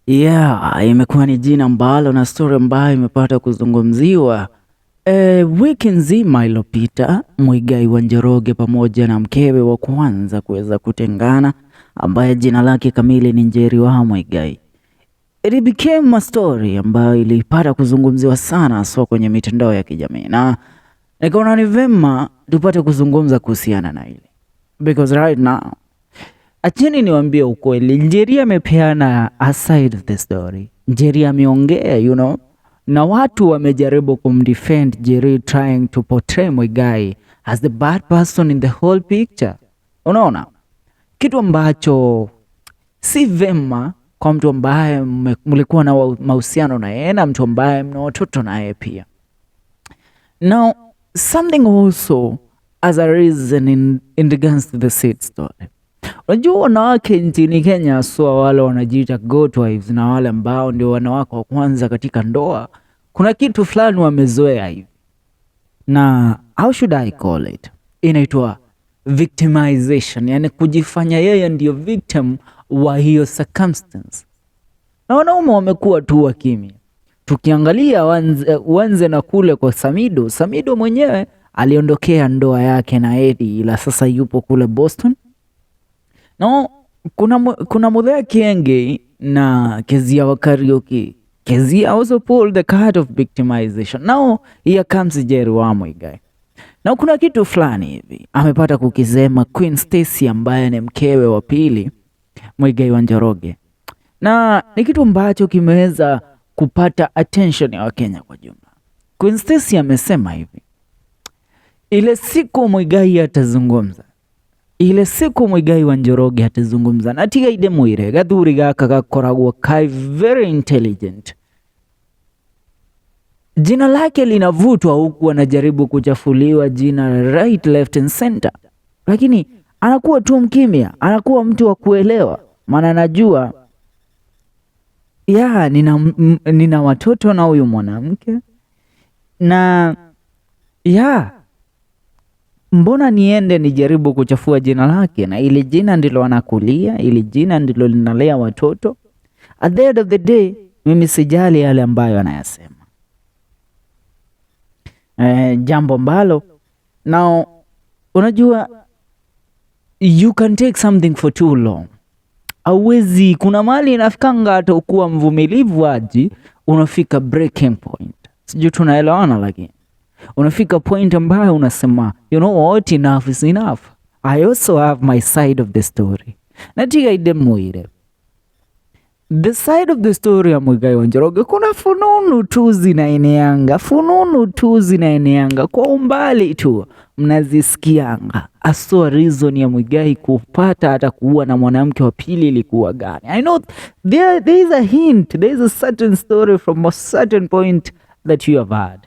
Yeah, imekuwa ni jina ambalo na story ambayo imepata kuzungumziwa wiki nzima iliyopita. Muigai wa Njoroge pamoja na mkewe wa kwanza kuweza kutengana, ambaye jina lake kamili ni Njeri wa Muigai. It became a story ambayo ilipata kuzungumziwa sana so kwenye mitandao ya kijamii, na nikaona ni vema tupate kuzungumza kuhusiana na hili because right now, acheni niwaambie ukweli, Njeri amepeana a side of the story. Njeri ameongea, na watu wamejaribu kumdefend Njeri, trying to portray Muigai as the bad person in the whole picture. Unaona, kitu ambacho si vema kwa mtu ambaye mlikuwa na mahusiano na yeye na mtu ambaye mna watoto na yeye pia. Now, something also as a reason in regards to the said story. Unajua wanawake nchini Kenya sio wale wanajiita good wives na wale ambao ndio wanawake wa kwanza katika ndoa. Kuna kitu fulani wamezoea hivi, na how should I call it, inaitwa victimization, yani kujifanya yeye ndio victim wa hiyo circumstance. Na wanaume wamekuwa tu wa kimya. Tukiangalia wanze na kule kwa Samido mwenyewe aliondokea ndoa yake na Eddie, ila sasa yupo kule Boston. No, kuna Muthee Kienge na Kezia wa karaoke. Kezia also pulled the card of victimization. Now here comes Njeri wa Muigai. Na kuna kitu fulani hivi amepata kukisema Queen Stacy ambaye ni mkewe wa pili Muigai wa Njoroge, na ni kitu ambacho kimeweza kupata attention ya Wakenya kwa jumla. Queen Stacy amesema hivi: ile siku Muigai atazungumza, ile siku Muigai wa Njoroge atazungumza, na tiga ide mwire gathuri gaka gakoragwo kai very intelligent. Jina lake linavutwa huku anajaribu kuchafuliwa jina right, left and center, lakini anakuwa tu mkimya, anakuwa mtu wa kuelewa, maana anajua nina watoto na huyu mwanamke, na mbona niende nijaribu kuchafua jina lake, na ili jina ndilo anakulia, ili jina ndilo linalea watoto. At the end of the day, mimi sijali yale ambayo anayasema. Jambo ambalo now, unajua you can take something for too long. Awezi, kuna mali inafikanga hata ukuwa mvumilivu aji, unafika breaking point. Sijui tunaelewana, lakini unafika point ambayo unasema, you know what, enough is enough. I also have my side of the story. Natiga ide mwire. The side of the story ya Muigai wa Njoroge, kuna fununu tu zinaeneanga kwa umbali tu mnazisikianga. Aswa reason ya Muigai kupata hata kuua na mwanamke wa pili ilikuwa gani? I know there is a hint, there is a certain story from a certain point that you have heard,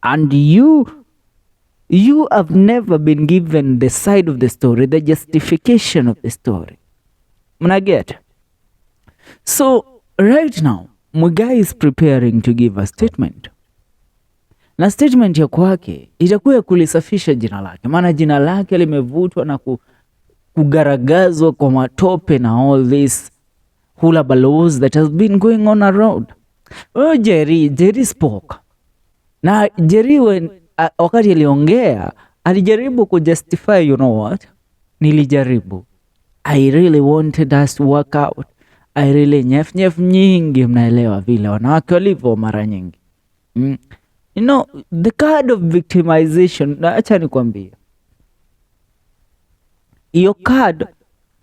and you have never been given the side of the story, the justification of the story. Mnaget? So right now Muigai is preparing to give a statement, na statement ya kwake itakuwa kulisafisha jina lake, maana jina lake limevutwa na kugaragazwa kwa matope na all this hula balloons that has been going on around. Njeri spoke, na Njeri wakati aliongea alijaribu kujustify, you know what, nilijaribu, I really wanted us to work out, I really nyef nyingi, mnaelewa vile wanawake walivyo mara nyingi. You know, the card of victimization, na acha nikwambie, hiyo card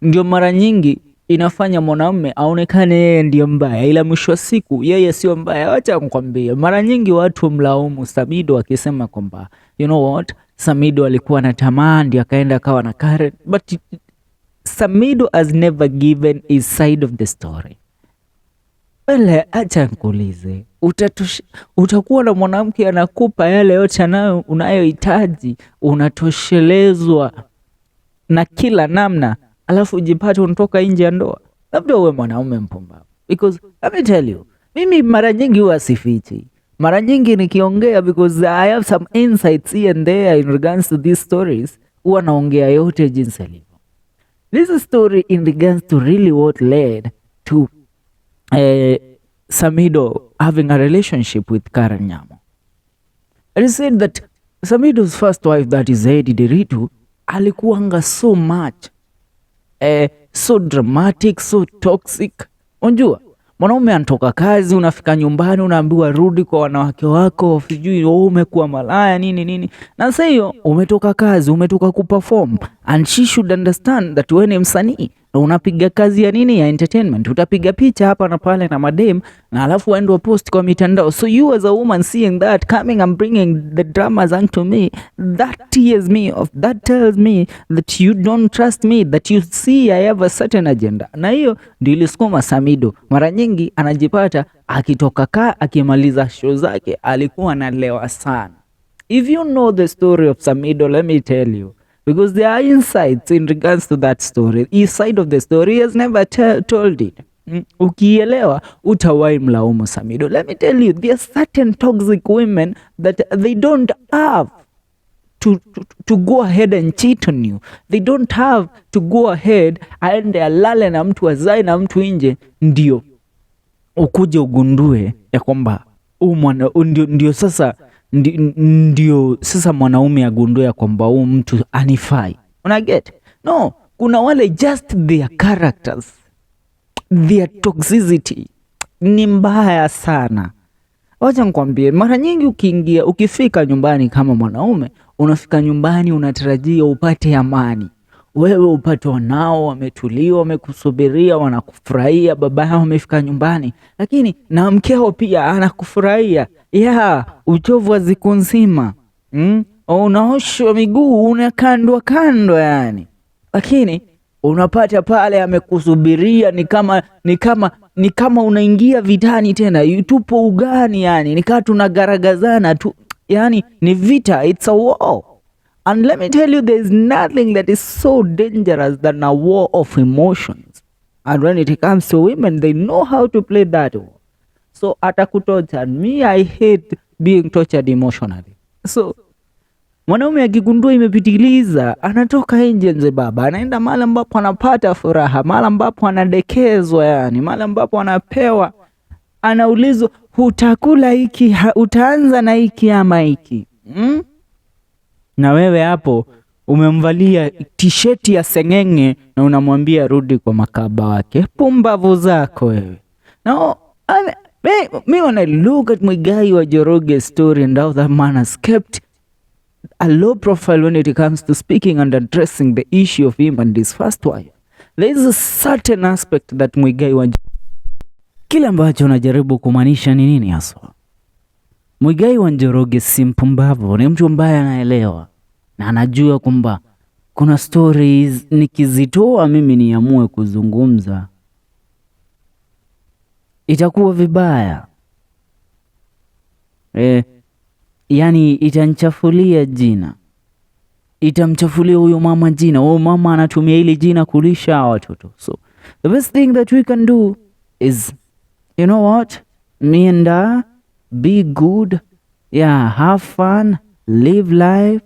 ndio mara nyingi inafanya mwanamume aonekane yeye ndio mbaya, ila mwisho wa siku yeye sio mbaya. Acha nikwambie, mara nyingi watu mlaumu Samido akisema kwamba, you know what, Samido alikuwa na tamaa ndio akaenda akawa na Karen, but Samido has never given his side of the story. Wale, acha nikuulize, utakuwa na mwanamke anakupa yale yote unayohitaji, unatoshelezwa na kila namna, alafu ujipate unatoka nje ya ndoa? Labda uwe mwanaume mpumbavu. Because let me tell you, mimi mara nyingi huwa sifichi, mara nyingi nikiongea, because I have some insights here and there in regards to these stories, huwa naongea yote jinsi ilivyo. This story in regards to really what led to Samido having a relationship with Karen Nyamo. It is said that Samido's first wife, that is Edi Deritu, alikuanga so much so dramatic, so toxic. Unjua mwanaume anatoka kazi, unafika nyumbani unaambiwa rudi kwa wanawake wako, sijui umekuwa malaya nini nini. Na sasa hiyo umetoka kazi, umetoka kuperform, and she should understand that wewe ni msanii na unapiga kazi ya nini, ya entertainment. Utapiga picha hapa na pale na madem, na alafu waende post kwa mitandao. So you as a woman seeing that coming and bringing the dramas onto me, that tears me off, that tells me that you don't trust me, that you see I have a certain agenda. Na hiyo ndio ilisukuma Samido mara nyingi anajipata akitoka akimaliza show zake alikuwa analewa sana. If you know the story of Samido, let me tell you, because there are insights in regards to that story. His side of the story, he has never told it. Ukielewa utawai mlaumu Samido. Let me tell you, there are certain toxic women that they don't have to go ahead and cheat on you. They don't have to go ahead and alale na mtu, azae na mtu nje ndio ukuje ugundue ya kwamba ndio sasa mwanaume agundue ya kwamba mtu anifai. Una get? No, kuna wale just their characters, their toxicity ni mbaya sana. Wacha nikwambie, mara nyingi ukifika nyumbani kama mwanaume, unafika nyumbani unatarajia upate amani. Wewe upate wanao wametulia, wamekusubiria, wanakufurahia, baba yao amefika nyumbani, lakini na mkeo pia anakufurahia. Uchovu wa siku nzima. Unaoshwa miguu, unakandwa yani. Lakini unapata pale amekusubiria, ni kama unaingia vitani tena, yutupo ugani yani, nikaa tunagaragazana tu, yani ni vita, it's a war. And let me tell you, there is nothing that is so dangerous than a war of emotions. And when it comes to women, they know how to play that war. So atakutorture. Me, I hate being tortured emotionally. So mwanaume akigundua imepitiliza, anatoka nje nje baba, anaenda mahali ambapo anapata furaha, mahali ambapo anadekezwa yani, mahali ambapo anapewa, anaulizwa utakula hiki, utaanza na hiki ama hiki. Na wewe hapo umemvalia t-shirt ya sengenge na unamwambia rudi kwa makaba wake. Pumbavu zako wewe. No, me when I look at Muigai wa Njoroge's story and how that man has kept a low profile when it comes to speaking and addressing the issue of him and his first wife, there is a certain aspect that Muigai wa kile ambacho anajaribu kumaanisha ni nini haswa? Muigai wa Njoroge si mpumbavu, ni mtu ambaye anaelewa na anajua kwamba kuna stories nikizitoa mimi niamue kuzungumza itakuwa vibaya. Yani itanchafulia jina, itamchafulia huyo mama jina. Huyo mama anatumia ile jina kulisha watoto. So the best thing that we can do is, you know what, me and I, be good, have fun, live life.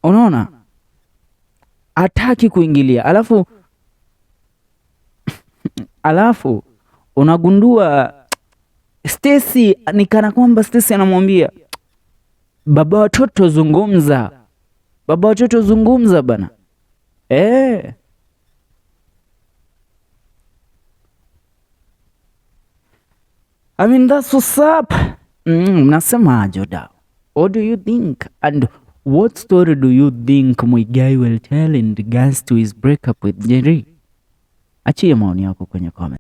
Unaona, hataki kuingilia, alafu unagundua Stacy ni kana kwamba Stacy anamwambia baba watoto zungumza, baba watoto zungumza bana. I mean, that's what's up. Mnasemaje wadau? What do you think? And what story do you think Muigai will tell in regards to his breakup with Njeri? Achia maoni yako kwenye comment.